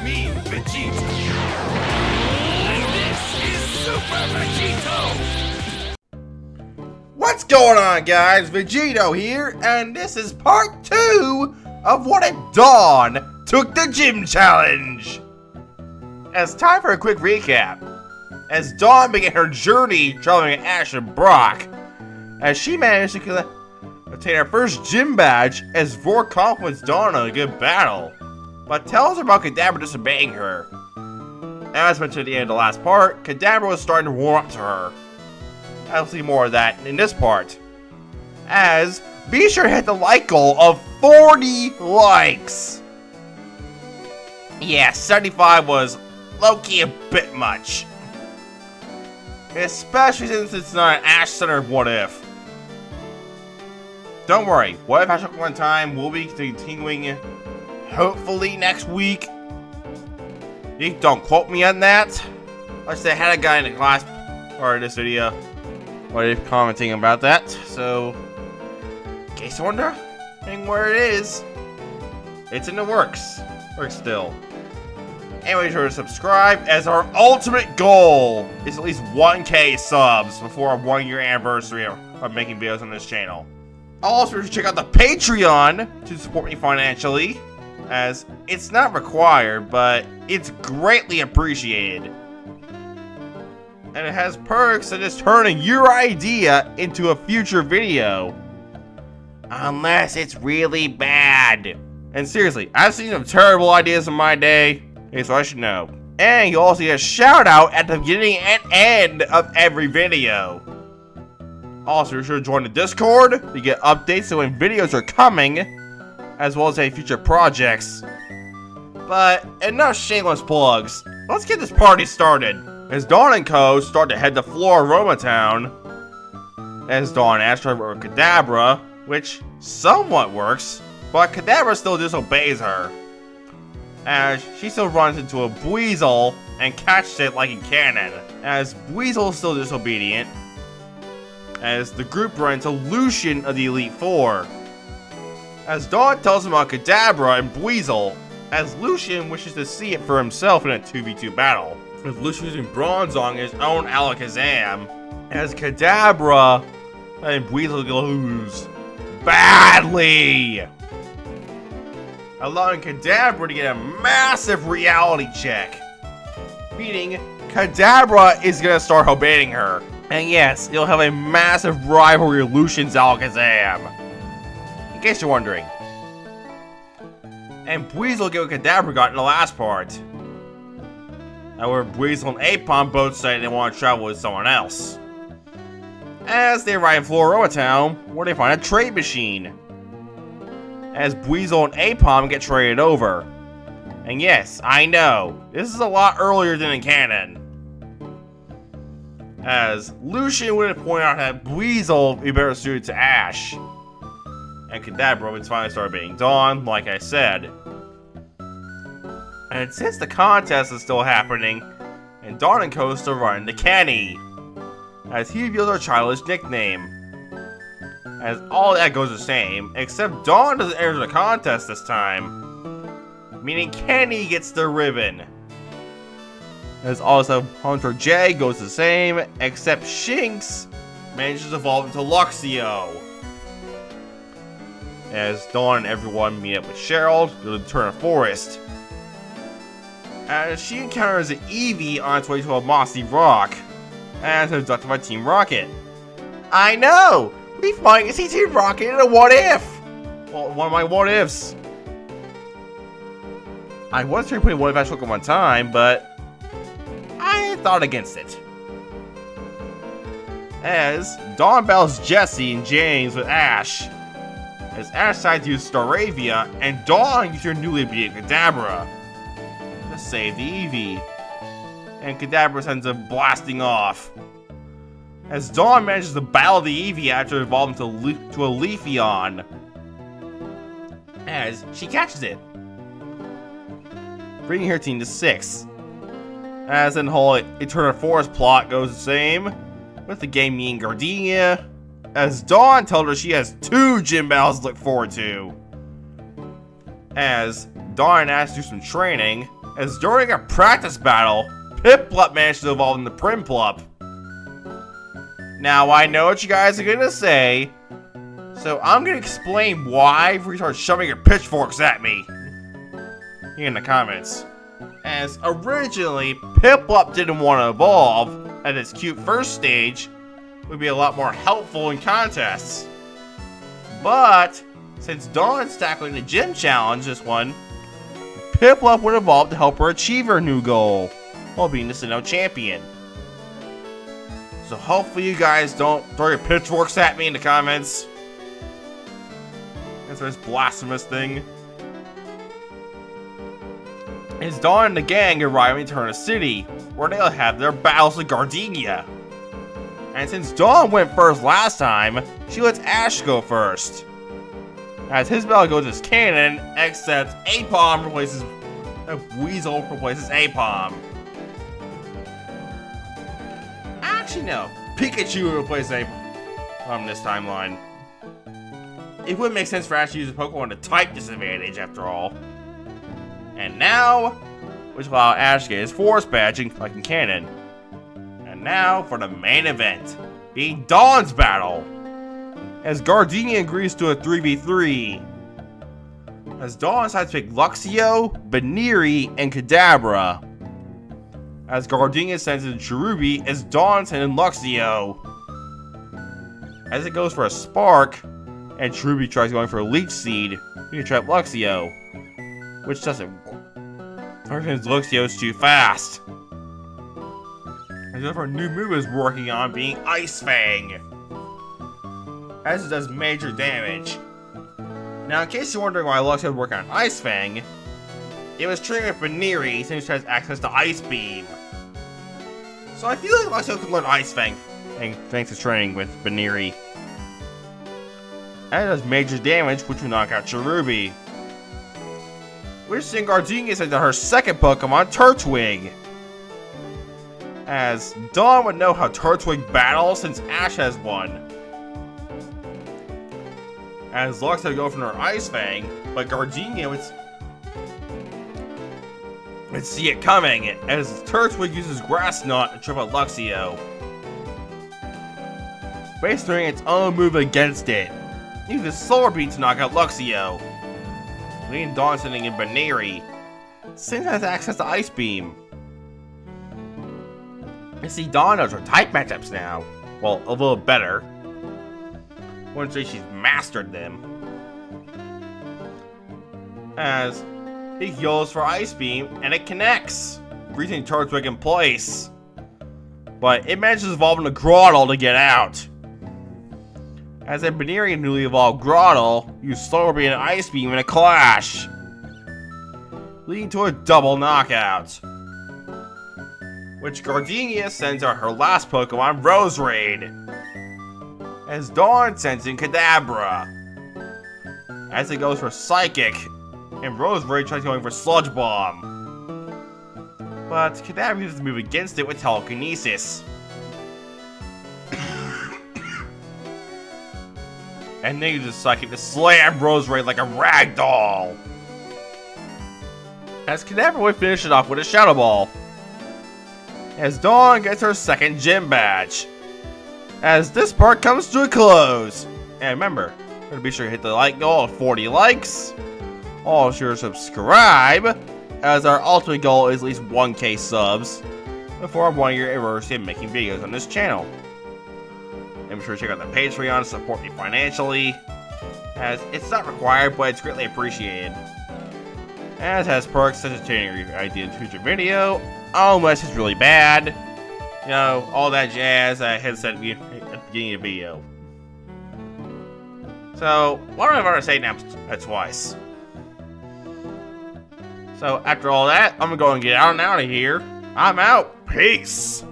me, Vegeta. And this is Super Vegito! What's going on, guys? Vegito here, and this is part 2 of What If Dawn Took the Gym Challenge. It's time for a quick recap. As Dawn began her journey traveling with Ash and Brock, as she managed to obtain her first gym badge as Vor compliments Dawn on a good battle, but tells her about Kadabra disobeying her. As mentioned at the end of the last part, Kadabra was starting to warm up to her. I'll see more of that in this part. As, be sure to hit the like goal of 40 likes! Yeah, 75 was low-key a bit much. Especially since it's not an Ash-centered What If. Don't worry, What If Ash One Time will be continuing hopefully next week. You don't quote me on that. Like I said, I had a guy in the class part of this video What If commenting about that, so in case you're wondering where it is, it's in the works still. Anyway, sure to subscribe, as our ultimate goal is at least 1K subs before our 1-year anniversary of making videos on this channel. Also, check out the Patreon to support me financially, as it's not required, but it's greatly appreciated. And it has perks such as turning your idea into a future video. Unless it's really bad. And seriously, I've seen some terrible ideas in my day. Okay, so I should know. And you'll also get a shout out at the beginning and end of every video. Also, be sure to join the Discord to get updates so when videos are coming, as well as any future projects. But enough shameless plugs. Let's get this party started. As Dawn and Co. start to head to Flora Town, as Dawn asks her for Kadabra, which somewhat works, but Kadabra still disobeys her. As she still runs into a Buizel and catches it like a cannon, as Buizel is still disobedient, as the group runs into Lucian of the Elite Four. As Dawn tells him about Kadabra and Buizel, as Lucian wishes to see it for himself in a 2v2 battle, with Lucian using bronze on his own Alakazam, as Kadabra and Buizel lose badly, allowing Kadabra to get a massive reality check, meaning Kadabra is gonna start obeying her. And yes, you'll have a massive rivalry with Lucian's Alakazam, in case you're wondering. And Buizel get what Kadabra got in the last part. However, Buizel and Apom both say they want to travel with someone else. As they arrive in Flora Town, where they find a trade machine. As Buizel and Apom get traded over. And yes, I know, this is a lot earlier than in canon. As Lucian would point out that Buizel would be better suited to Ash. And Kadabra would finally start being Dawn, like I said. And since the contest is still happening, and Dawn and Co. still run to Kenny, as he reveals our childish nickname. As all that goes the same, except Dawn doesn't enter the contest this time, meaning Kenny gets the ribbon. As also Hunter J goes the same, except Shinx manages to evolve into Luxio. As Dawn and everyone meet up with Cheryl to the Turner Forest. As she encounters an Eevee on its way to a mossy rock, as abducted by Team Rocket. I know! We finally see Team Rocket in a What If! Well, one of my What Ifs. I was trying to put What If Ash at one time, but I thought against it. As Dawn battles Jesse and James with Ash. As Ash decides to use Staravia, and Dawn uses her newly obedient Kadabra to save the Eevee. And Kadabra sends it blasting off. As Dawn manages to battle the Eevee after evolving to a Leafeon. As she catches it, bringing her team to 6. As in the whole Eternal Forest plot goes the same, with the game meeting Gardenia, as Dawn told her she has 2 gym battles to look forward to. As Dawn and Ash do some training, as during a practice battle, Piplup managed to evolve into Primplup. Now, I know what you guys are gonna say, so I'm gonna explain why before you start shoving your pitchforks at me here in the comments. As originally, Piplup didn't want to evolve, and its cute first stage would be a lot more helpful in contests. But since Dawn's tackling the gym challenge this one, Piplup would evolve to help her achieve her new goal, while being the Sinnoh champion. So hopefully you guys don't throw your pitchforks at me in the comments. Answer this blasphemous thing. It's Dawn and the gang arriving to Eterna City, where they'll have their battles with Gardenia. And since Dawn went first last time, she lets Ash go first. As his battle goes as canon, except Weasel replaces Apom. Actually, no. Pikachu replaces Apom this timeline. It would make sense for Ash to use a Pokemon to type disadvantage, after all. And now, which will allow Ash to get his Force badging like in canon. And now for the main event, being Dawn's battle. As Gardenia agrees to a 3v3. As Dawn decides to pick Luxio, Baniri, and Kadabra. As Gardenia sends in Cherubi, as Dawn sends in Luxio. As it goes for a Spark, and Cherubi tries going for a Leech Seed, you can trap Luxio. Which doesn't work. Because Luxio's too fast. As if our new move is working on being Ice Fang. As it does major damage. Now, in case you're wondering why Luxio was working on Ice Fang, it was training with Baniri since it has access to Ice Beam. So I feel like Luxio could learn Ice Fang thanks to training with Baniri. And it does major damage, which will knock out Cherubi. We're seeing Gardenia send to her second Pokemon, Turtwig. As Dawn would know how Turtwig battles since Ash has one. As Luxio would go from her Ice Fang, but Gardenia would see it coming as Turtwig uses Grass Knot to trip out Luxio. Based on its own move against it, it uses Solar Beam to knock out Luxio. Leading Dawn sending in Baniri, since it has access to Ice Beam. You see, Dawn knows her type matchups now. Well, a little better. I wouldn't say she's mastered them. As he goes for Ice Beam, and it connects, freezing Turtwig in place. But it manages to evolve into Grotle to get out. As a Baniri newly evolved Grotle used Solar Beam and Ice Beam in a clash, leading to a double knockout. Which Gardenia sends out her last Pokemon, Roserade. As Dawn sends in Kadabra. As it goes for Psychic, and Roserade tries going for Sludge Bomb. But Kadabra uses the move against it with Telekinesis. And then uses Psychic to slam Roserade like a ragdoll. As Kadabra would finish it off with a Shadow Ball. As Dawn gets her second gym badge. As this part comes to a close. And remember, be sure to hit the like goal of 40 likes. Also sure to subscribe, as our ultimate goal is at least 1K subs before our 1-year anniversary of making videos on this channel. And be sure to check out the Patreon to support me financially, as it's not required, but it's greatly appreciated. As has perks such as changing your idea in future video, unless it's really bad. You know, all that jazz I had said at the beginning of the video. So, why don't I ever say now twice? So, after all that, I'm gonna go and get out of here. I'm out. Peace.